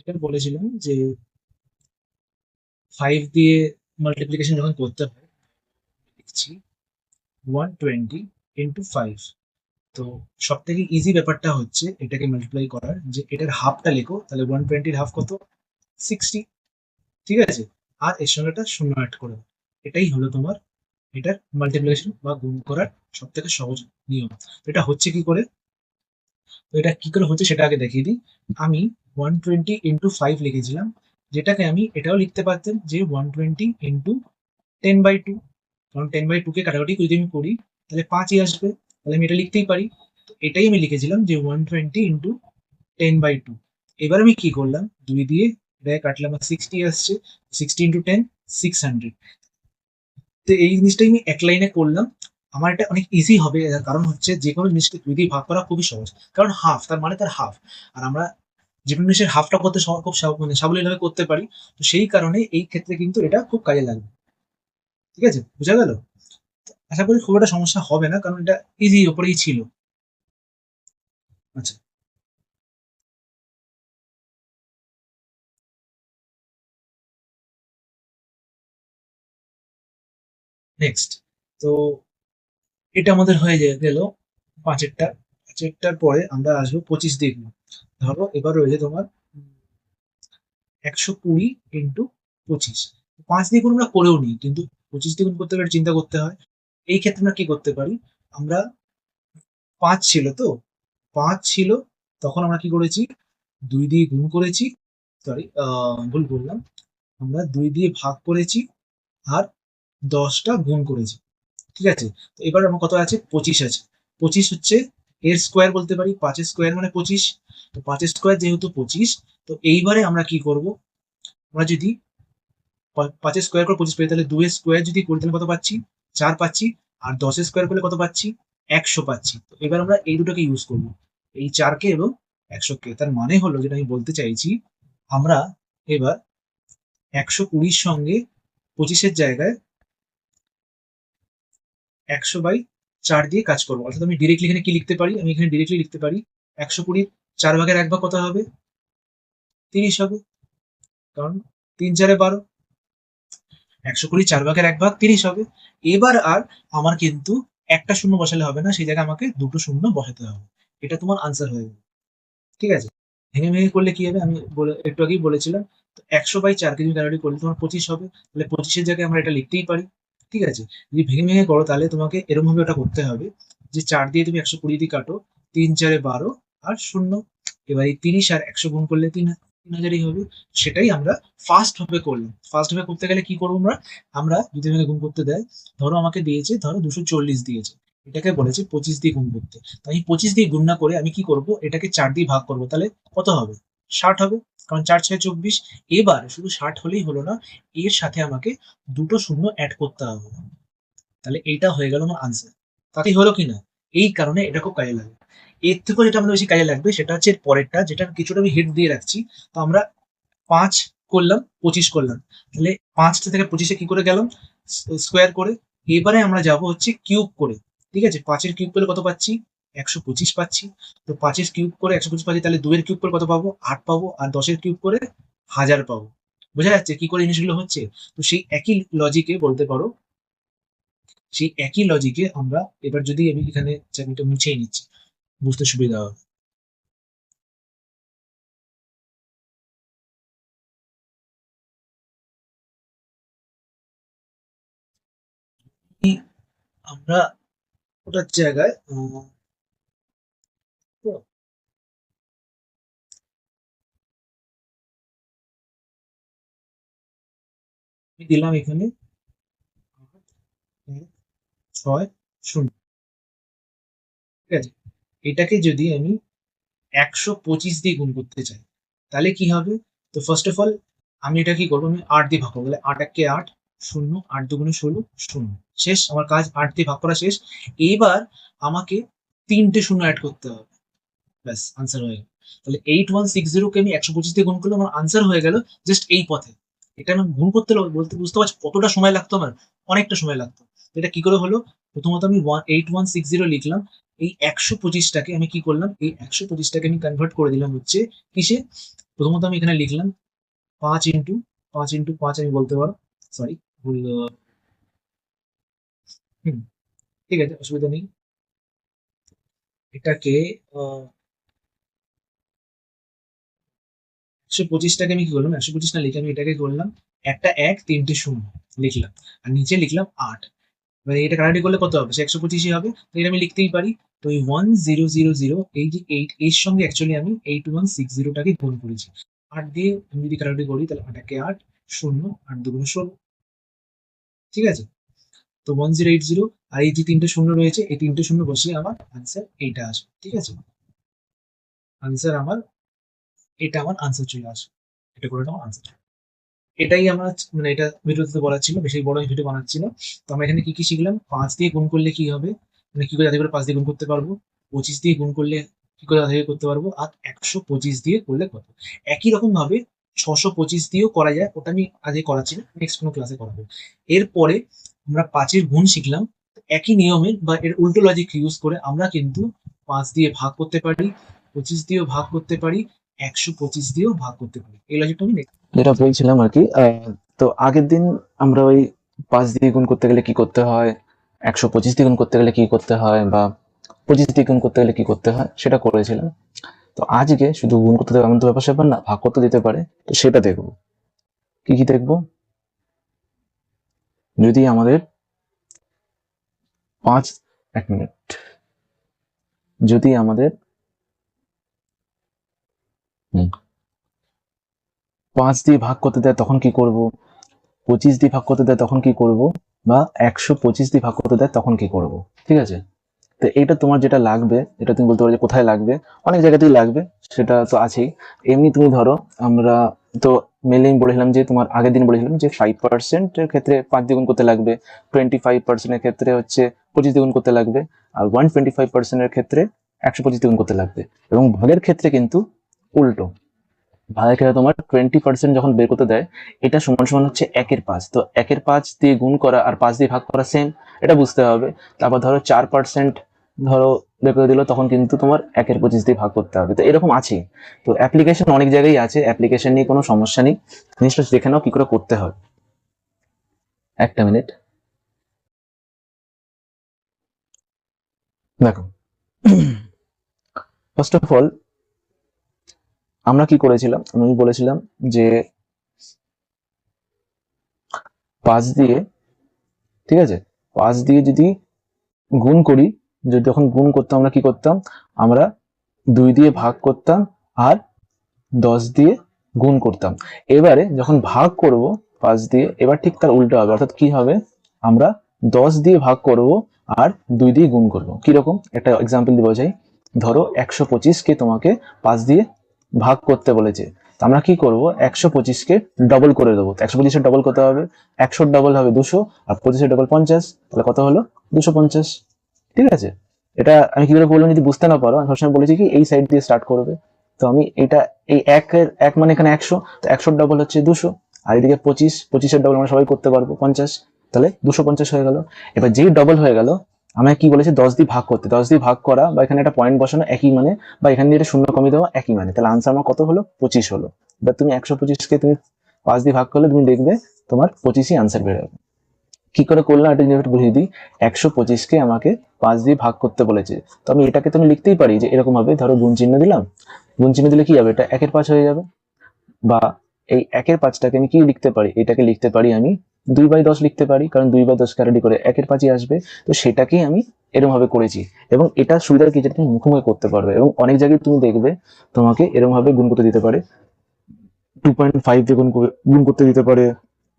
এটা বলেছিলাম যে 5 দিয়ে মাল্টিপ্লিকেশন যখন করতে হয়, লিখছি 120 ইন্টু 5। তো সব থেকে ইজি ব্যাপারটা হচ্ছে এটাকে মাল্টিপ্লাই করার, যে এটার হাফটা লেখো, তাহলে 120-র হাফ কত? 60। ঠিক আছে, আর এর সঙ্গে একটা শূন্য অ্যাড করে দাও। এটাই হলো তোমার এটার মাল্টিপ্লিকেশন বা গুণ করার সব থেকে সহজ নিয়ম। তো এটা হচ্ছে কি করে, তো এটা কি করে হচ্ছে সেটা আগে দেখিয়ে দিই। আমি 120 ইন্টু 5 লিখেছিলাম, যেটাকে আমি এটাও লিখতে পারতাম যে 120 ইন্টু 10/2। কারণ 10/2 কে কাটাকাটি যদি আমি করি তাহলে 5ই আসবে, তাহলে আমি এটা লিখতেই পারি। তো এটাই আমি লিখেছিলাম যে 120 ইন্টু 10/2। এবার আমি কি করলাম, 2 দিয়ে এটাকে কাটলে আমার 60 আসছে, 60 ইন্টু 10, 600। তো এই জিনিসটাই আমি এক লাইনে করলাম। আমার এটা অনেক ইজি হবে, এর কারণ হচ্ছে যে কোনো জিনিসকে 2 দিয়ে ভাগ করা খুবই সহজ। কারণ হাফ তার মানে তার হাফ, আর আমরা যে কোনো জিনিসের হাফটা করতে খুব মানে সাবলীলভাবে করতে পারি। তো সেই কারণে এই ক্ষেত্রে কিন্তু এটা খুব কাজে লাগবে। ঠিক আছে, বোঝা গেল? আশা করি খুব একটা সমস্যা হবে না, কারণ এটা ইজি ওপরেই ছিল। আচ্ছা, নেক্সট। তো এটা আমাদের হয়ে গেল পাঁচেরটা। পাঁচেরটার পরে আমরা আসবো 25 দিয়ে গুণ। ধরো এবার রয়েছে তোমার 120 ইন্টু 25। 5 দিয়ে গুণ আমরা করেও নিই, কিন্তু 25 দিয়ে গুণ করতে গেলে চিন্তা করতে হয়। এই ক্ষেত্রে আমরা কি করতে পারি, আমরা 5 ছিল তো, 5 ছিল, তখন আমরা কি করেছি, 2 দিয়ে গুণ করেছি, সরি ভুল করলাম, আমরা 2 দিয়ে ভাগ করেছি, আর 10টা গুণ করেছি। ঠিক আছে, তো এবার আমার কত আছে, 25 আছে। 25 হচ্ছে এর স্কোয়ার বলতে পারি, 5-এর স্কোয়ার মানে 25। তো 5-এর স্কোয়ার যেহেতু 25, তো এইবারে আমরা কি করব, আমরা যদি 5-এর স্কোয়ার করে 25 পাই, তাহলে 2-এর স্কোয়ার যদি করি তাহলে কত পাচ্ছি, 4 পাচ্ছি। আর 10-এর স্কোয়ার করলে কত পাচ্ছি, 100 পাচ্ছি। তো এবার আমরা এই দুটোকে ইউজ করব, এই 4কে এবং 100কে। তার মানে হলো, যেটা আমি বলতে চাইছি, আমরা এবার 120-র সঙ্গে 25-এর জায়গায় 100/4 দিয়ে কাজ করবো। অর্থাৎ আমি ডিরেক্টলি এখানে কি লিখতে পারি, আমি এখানে ডিরেক্টলি লিখতে পারি 120 4/1 কত হবে, 30 হবে। কারণ 3 4 12, 120 4/1 30 হবে। এবার আর আমার কিন্তু একটা শূন্য বসালে হবে না, সেই জায়গায় আমাকে দুটো শূন্য বসাতে হবে। এটা তোমার আনসার হয়ে যাবে। ঠিক আছে, ভেঙে ভেঙে করলে কি হবে, আমি একটু আগেই বলেছিলাম। তো 100/4 যদি কাটাকাটি করলে তোমার 25 হবে, তাহলে 25-এর জায়গায় আমরা এটা লিখতেই পারি। ঠিক আছে, যদি ভেঙে ভেঙে করো তাহলে তোমাকে এরকম ভাবে ওটা করতে হবে, যে 4 দিয়ে তুমি 120 দিয়ে কাটো, 3 4 12 আর শূন্য। এবার এই 30 আর 100 গুণ করলে 3000ই হবে। সেটাই আমরা ফার্স্ট ভাবে করলাম। ফার্স্ট ভাবে করতে গেলে কি করবো, আমরা আমরা যদি আমাকে গুণ করতে দেয়, ধরো আমাকে দিয়েছে, ধরো 240 দিয়েছে, এটাকে বলেছে 25 দিয়ে গুণ করতে। তো আমি 25 দিয়ে গুণ না করে আমি কি করব, এটাকে 4 দিয়ে ভাগ করব, তাহলে কত হবে, 60 হবে। কারণ 4 6 24। এবার শুধু 60 হলেই হলো না, এর সাথে আমাকে দুটো শূন্য অ্যাড করতে হবে। তাহলে এইটা হয়ে গেল আমার আনসার। তাতেই হলো কি না, এই কারণে এটা খুব কাজে লাগে। এর থেকেও যেটা আমাদের বেশি কাজে লাগবে সেটা হচ্ছে এর পরেরটা, যেটা কিছুটা আমি হিট দিয়ে রাখছি। তো আমরা 5 করলাম, 25 করলাম, তাহলে 5টা থেকে 25-এ কি করে গেলাম, স্কোয়ার করে। এবারে আমরা যাব হচ্ছে কিউব করে। ঠিক আছে, 5-এর কিউব করলে কত পাচ্ছি, 125 পাচ্ছি। তো 5-এর কিউব করে 125 পাচ্ছি, তাহলে 2-এর কিউব করে কত পাবো, 8 পাবো। আর 10-এর কিউব করে 1000 পাবো। বোঝা যাচ্ছে কি করে জিনিসগুলো হচ্ছে? তো সেই একই লজিকে বলতে পারো, সেই একই লজিকে আমরা এবার যদি আমি এখানে চাবিটা মুছেই নিচ্ছি, বুঝতে সুবিধা হবে। এই আমরা ওটার জায়গায় আমি দিলাম এখানে 8 1 6 0। ঠিক আছে, এটাকে যদি আমি 125 দিয়ে গুণ করতে চাই, তাহলে কি হবে? তো ফার্স্ট অফ অল আমি এটা কি করবো, আমি 8 দিয়ে ভাগ করবো, তাহলে 8 1 8 শূন্য, 8 2 16 শূন্য। শেষ, আমার কাজ 8 দিয়ে ভাগ করা শেষ। এইবার আমাকে তিনটে শূন্য অ্যাড করতে হবে, ব্যাস আনসার হয়ে গেল। তাহলে 8160-কে আমি 125 দিয়ে গুণ করলে আমার আনসার হয়ে গেল জাস্ট এই পথে। এটা আমি গুণ করতে বলতে বুঝতে পারছি কতটা সময় লাগতো আমার, অনেকটা সময় লাগতো। তো এটা কি করে হলো, প্রথমত আমি 8160 লিখলাম, এই 125টাকে আমি কি করলাম, এই 125টাকে আমি কনভার্ট করে দিলাম হচ্ছে কিসে, প্রথমত আমি এখানে লিখলাম 5 ইন্টু 5 আমি বলতে পারো, সরি ভুল, হুম, ঠিক আছে, অসুবিধা নেই। এটাকে 125টাকে আমি কি করলাম, 125 না লিখে আমি এটাকে করলাম একটা 1 3টে 0 লিখলাম, আর নিচে লিখলাম 8। এবার এটা কাটাকাটি করলে কত হবে, সে 125ই হবে, তো এটা আমি লিখতেই পারি। তো এই 1000, এই যে 8 এর সঙ্গে অ্যাকচুয়ালি আমি 8160টাকে গুণ করেছি 8 দিয়ে। আমি যদি কাটাকাটি করি তাহলে 8 শূন্য, 8 2 16, ঠিক আছে। তো 1080, আর এই যে 3টে 0 রয়েছে, এই 3টে 0 বসিয়ে আমার আনসার এইটা আসবে, ঠিক আছে। আনসার আমার এটা আমার আনসার চলে আসবে, এটা করে আমার আনসার। এটাই আমার মানে এটা ভিডিওতে বলা ছিল, বেশি বড় ভিডিও বানাচ্ছি না। তো আমরা এখানে কি কি শিখলাম, 5 দিয়ে গুণ করলে কি হবে, মানে কি করে যাতে করে 5 দিয়ে গুণ করতে পারবো, 25 দিয়ে গুণ করলে কি করে যাতে করতে পারবো, আর 125 দিয়ে করলে কত। একই রকম ভাবে 625 দিয়েও করা যায়, ওটা আমি আজকে করাচ্ছি না, নেক্সট কোনো ক্লাসে করাবো। এরপরে আমরা 5-এর গুণ শিখলাম, একই নিয়মের বা এর উল্টো লজিক ইউজ করে আমরা কিন্তু 5 দিয়ে ভাগ করতে পারি, 25 দিয়েও ভাগ করতে পারি, 125 দিয়েও ভাগ করতে পারি। এই লজিকটা আমি যেটা বলছিলাম আর কি, তো আগের দিন আমরা ওই 5 দিয়ে গুণ করতে গেলে কি করতে হয়, 125 দিয়ে গুণ করতে গেলে কি করতে হয়, বা 25 দিয়ে গুণ করতে গেলে কি করতে হয় সেটা করেছিলাম। তো আজকে শুধু গুণ করতে দেবে এমন তো ব্যাপার স্যাপার না, ভাগ করতে দিতে পারে, তো সেটা দেখবো। কি কি দেখবো, যদি আমাদের 1 মিনিট, যদি আমাদের 5 দিয়ে ভাগ করতে দেয় তখন কি করব, 25 দিয়ে ভাগ করতে দেয় তখন কি করব, বা 125 দিয়ে ভাগ করতে দেয় তখন কি করব, ঠিক আছে। তো এইটা তোমার যেটা লাগবে, এটা তুমি বলতে পারো যে কোথায় লাগবে, অনেক জায়গাতেই লাগবে, সেটা তো আছেই। এমনি তুমি ধরো, আমরা তো মেনলি বলেছিলাম যে তোমার আগের দিন বলেছিলাম যে 5% এর ক্ষেত্রে 5 দ্বিগুণ করতে লাগবে, 25% এর ক্ষেত্রে হচ্ছে 25 দ্বিগুণ করতে লাগবে, আর 125% এর ক্ষেত্রে 125 দ্বিগুণ করতে লাগবে। এবং ভাগের ক্ষেত্রে কিন্তু উল্টো, ভাগের ক্ষেত্রে তোমার 20% যখন বের করতে দেয়, এটা সমান সমান হচ্ছে 1/5। তো 1/5 দিয়ে গুণ করা আর 5 দিয়ে ভাগ করা সেম, এটা বুঝতে হবে। তারপর ধরো 4% ধরো বের করে দিল, তখন কিন্তু তোমার 1/25 দিয়ে ভাগ করতে হবে। তো এরকম আছে, তো অ্যাপ্লিকেশন অনেক জায়গায় আছে, অ্যাপ্লিকেশন নিয়ে কোনো সমস্যা নেই, জিনিসটা দেখে নাও কি করে করতে হবে। একটা মিনিট, দেখো। ফার্স্ট অফ অল আমরা কি করেছিলাম, আমি বলেছিলাম যে 5 দিয়ে, ঠিক আছে, 5 দিয়ে যদি গুণ করি, যদি যখন গুণ করতাম আমরা কি করতাম, আমরা 2 দিয়ে ভাগ করতাম আর 10 দিয়ে গুণ করতাম। এবারে যখন ভাগ করব 5 দিয়ে, এবার ঠিক তার উল্টো হবে, অর্থাৎ কি হবে, আমরা 10 দিয়ে ভাগ করব আর 2 দিয়ে গুণ করব। কিরকম, একটা এক্সাম্পল দিয়ে বোঝাই। ধরো 125কে তোমাকে 5 দিয়ে ভাগ করতে বলেছে, তো আমরা কি করব, 125কে ডবল করে দেবো। 125-এর ডবল কত হবে, 100-র ডবল হবে 200, আর 25-এর ডবল 50, তাহলে কত হলো, 250, ঠিক আছে। এটা আমি কি করে বললাম, যদি বুঝতে না পারো, আমি সবসময় বলেছি কি এই সাইড দিয়ে স্টার্ট করবে। তো আমি এটা, এই এক মানে এখানে 100, তো 100-র ডবল হচ্ছে 200, আর এদিকে 25-এর ডবল আমরা সবাই করতে পারবো 50, তাহলে 250 হয়ে গেল। এবার যেই ডবল হয়ে গেল, আমি কি বলেছি 10 দিয়ে ভাগ করতে, 10 দিয়ে ভাগ করা বা এখানে একটা পয়েন্ট বসানো একই মানে, বা এখান দিয়ে একটা শূন্য কমিয়ে দেওয়া একই মানে, তাহলে আনসার আমার কত হলো, 25 হলো। এবার তুমি 125কে তুমি 5 দিয়ে ভাগ করলে তুমি দেখবে তোমার 25ই আনসার বের হবে। কি করে করলাম এটা যদি একটু বুঝিয়ে দিই, 125কে আমাকে 5 দিয়ে ভাগ করতে বলেছে, তো আমি এটাকে তুমি লিখতেই পারি যে এরকম ভাবে, ধরো গুণ চিহ্ন দিলাম, গুণ চিহ্ন দিলে কি হবে, এটা 1/5 হয়ে যাবে। বা এই 1/5টাকে আমি কি লিখতে পারি, এটাকে লিখতে পারি আমি 2/10 লিখতে পারি, কারণ 2/10 ক্যারি করে 1/5ই আসবে। তো সেটাকেই আমি এরকম ভাবে করেছি, এবং এটা সুবিধার কি, যেটা তুমি মুখোমুখি করতে পারবে, এবং অনেক জায়গায় তুমি দেখবে তোমাকে এরকম ভাবে গুণ করতে দিতে পারে, 2.5 দিয়ে গুণ করতে দিতে পারে,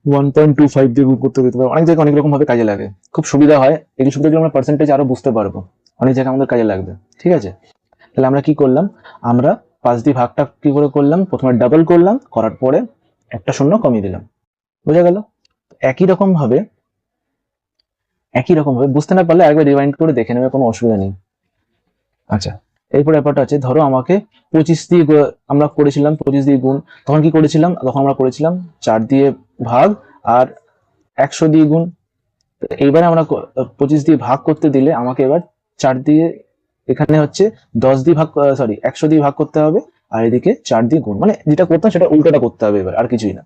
1.25 দিয়ে গুণ করতে দিতে পারে, অনেক জায়গায় অনেক রকম ভাবে কাজে লাগে, খুব সুবিধা হয়। এই সুবিধাগুলো আমরা পার্সেন্টেজ আরো বুঝতে পারবো, অনেক জায়গায় আমাদের কাজে লাগবে, ঠিক আছে। তাহলে আমরা কি করলাম, আমরা 5 দিয়ে ভাগটা কি করে করলাম, প্রথমে ডাবল করলাম, করার পরে একটা শূন্য কমিয়ে দিলাম, বোঝা গেল। একই রকম ভাবে, বুঝতে না পারলে একবার রিওয়াইন্ড করে দেখে নেবে, কোনো অসুবিধা নেই। আচ্ছা, এরপর ব্যাপারটা আছে, ধরো আমাকে 25 দিয়ে আমরা করেছিলাম 25 দিয়ে গুণ, তখন কি করেছিলাম, তখন আমরা করেছিলাম 4 দিয়ে ভাগ আর 100 দিয়ে গুণ। এইবারে আমরা 25 দিয়ে ভাগ করতে দিলে আমাকে এবার 4 দিয়ে, এখানে হচ্ছে 10 দিয়ে ভাগ, সরি 100 দিয়ে ভাগ করতে হবে, আর এদিকে 4 দিয়ে গুণ, মানে যেটা করতাম সেটা উল্টোটা করতে হবে এবার, আর কিছুই না।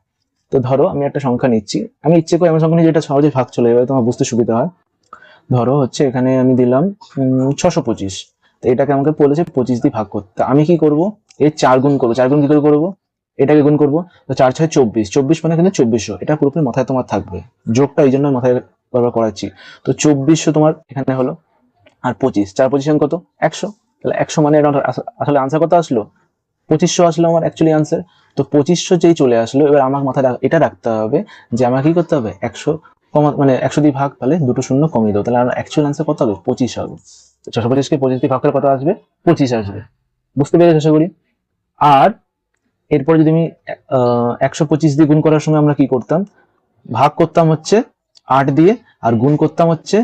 তো ধরো আমি একটা সংখ্যা নিচ্ছি, আমি ইচ্ছে করে এমন সংখ্যা নিই যেটা সহজে ভাগ চলে যাবে, তোমার বুঝতে সুবিধা হয়। ধরো হচ্ছে এখানে আমি দিলাম 625, তো এটাকে আমাকে বলেছে 25 দিয়ে ভাগ করতে। আমি কি করব, এর 4 গুণ করবো। 4 গুণ কি করে করবো, এটাকে গুণ করবো। তো 4 6 24, 24 মানে কিন্তু 2400, এটা পুরোপুরি মাথায় তোমার থাকবে, যোগটা এই জন্য মাথায় বারবার করাচ্ছি। তো 2400 তোমার এখানে হলো, আর 25, 4 পজিশন কত, 100। তাহলে 100 মানে এটা আসলে আনসার কত আসলো, 2500 আসলো আমার অ্যাকচুয়ালি আনসার। তো 2500 যেই চলে আসলো, এবার আমার মাথায় এটা রাখতে হবে যে আমার কি করতে হবে, 100 কমা, মানে 100 দিয়ে ভাগ, তাহলে দুটো শূন্য কমিয়ে দাও, তাহলে আমার অ্যাকচুয়াল আনসার কত হবে, 25 হবে। তো 625 কে 25 দিয়ে ভাগ করলে কত আসবে, 25 আসবে। বুঝতে পেরেছো আশা করি। আর এরপর যদি আমি 125 দিয়ে গুণ করার সময় আমরা কি করতাম, ভাগ করতাম হচ্ছে 8 দিয়ে, আর গুণ করতাম হচ্ছে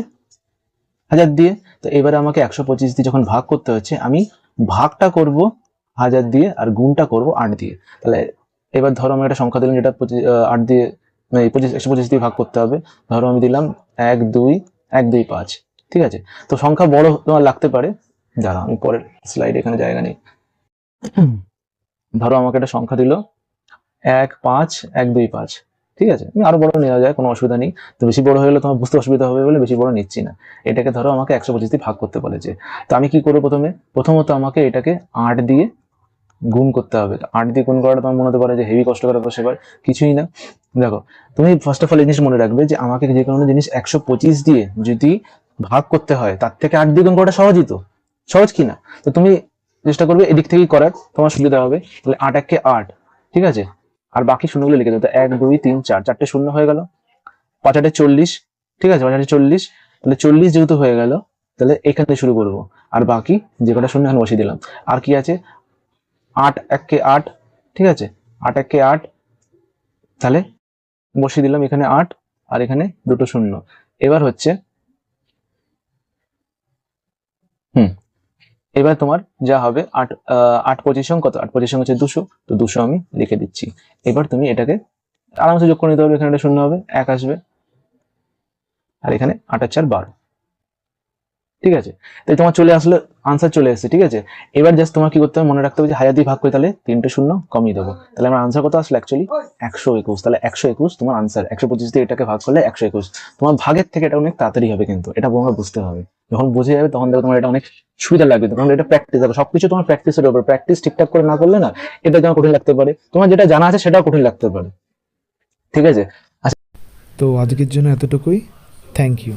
1000 দিয়ে। তো এবারে আমাকে 125 দিয়ে যখন ভাগ করতে হচ্ছে, আমি ভাগটা করব 1000 দিয়ে আর গুণটা করব 8 দিয়ে। তাহলে এবার ধরো আমি একটা সংখ্যা দিলাম যেটা 8 দিয়ে, মানে 125 দিয়ে ভাগ করতে হবে। ধরো আমি দিলাম 1 2 1 2 5, ঠিক আছে। তো সংখ্যা বড় তোমার লাগতে পারে, দাঁড়াও আমি পরের স্লাইড, এখানে জায়গা নেই। ধরো আমাকে একটা সংখ্যা দিল 1 5 1 2 5, ঠিক আছে, আমি আরো বড় নেওয়া যায়, কোনো অসুবিধা নেই। তো বেশি বড় হয়ে গেলে তোমার বুঝতে অসুবিধা হবে বলে বেশি বড় নিচ্ছি না। এটাকে ধরো আমাকে 125 দিয়ে ভাগ করতে বলেছে। তো আমি কি করবো, প্রথমত আমাকে এটাকে 8 দিয়ে গুণ করতে হবে। 8 দিয়ে গুণ করাটা তোমার মনে হতে পারে যে হেভি কষ্ট করার ব্যাপার, সেবার কিছুই না। দেখো, তুমি ফার্স্ট অফ অল এই জিনিস মনে রাখবে যে আমাকে যে কোনো জিনিস 125 দিয়ে যদি ভাগ করতে হয়, তার থেকে 8 দিয়ে গুণ করাটা সহজই, তো সহজ কি না। তো তুমি চেষ্টা করবে এদিক থেকেই করার, তোমার সুবিধা হবে। তাহলে 8 1 8, ঠিক আছে, আর বাকি শূন্যগুলো লিখে দেবো। 1 2 3 4, 4টে শূন্য হয়ে গেল। 5 8 40, ঠিক আছে, 5 8 40, তাহলে 40 যেহেতু হয়ে গেল, তাহলে এখান থেকে শুরু করবো, আর বাকি যে কটা শূন্য এখানে বসিয়ে দিলাম। আর কি আছে, 8 1 8, ঠিক আছে, 8 1 8, তাহলে বসিয়ে দিলাম এখানে 8, আর এখানে দুটো শূন্য। এবার হচ্ছে এবার তোমার যা হবে 8 8 পজিশন কত, 8 পজিশন হচ্ছে 200, তো 200 আমি লিখে দিচ্ছি। এবার তুমি এটাকে আরামসে যোগ করে নিতে হবে, এখানে একটা শূন্য হবে, 1 আসবে, আর এখানে 8 আর 4 12, ঠিক আছে। তাই তোমার চলে আসলো, আনসার চলে এসেছে, ঠিক আছে। এবার জাস্ট তোমার কি করতে হবে, মনে রাখতে হবে যে 1000 দিয়ে ভাগ করে তাহলে 3টে শূন্য কমিয়ে দেবো। তাহলে আমার আনসার কত আসলো, অ্যাকচুয়ালি 121। তাহলে 121 তোমার আনসার, 125 দিয়ে এটাকে ভাগ করলে 121। তোমার ভাগের থেকে এটা অনেক তাড়াতাড়ি হবে, কিন্তু এটা তোমার বুঝতে হবে। যখন বুঝে যাবে তখন দেখো তোমার এটা অনেক সুবিধা লাগবে, তখন এটা প্র্যাকটিস হবে। সবকিছু তোমার প্র্যাকটিসের উপর, প্র্যাকটিস ঠিকঠাক করে না করলে না, এটা তোমার কঠিন লাগতে পারে। তোমার যেটা জানা আছে সেটাও কঠিন লাগতে পারে, ঠিক আছে। তো আজকের জন্য এতটুকুই। Thank you.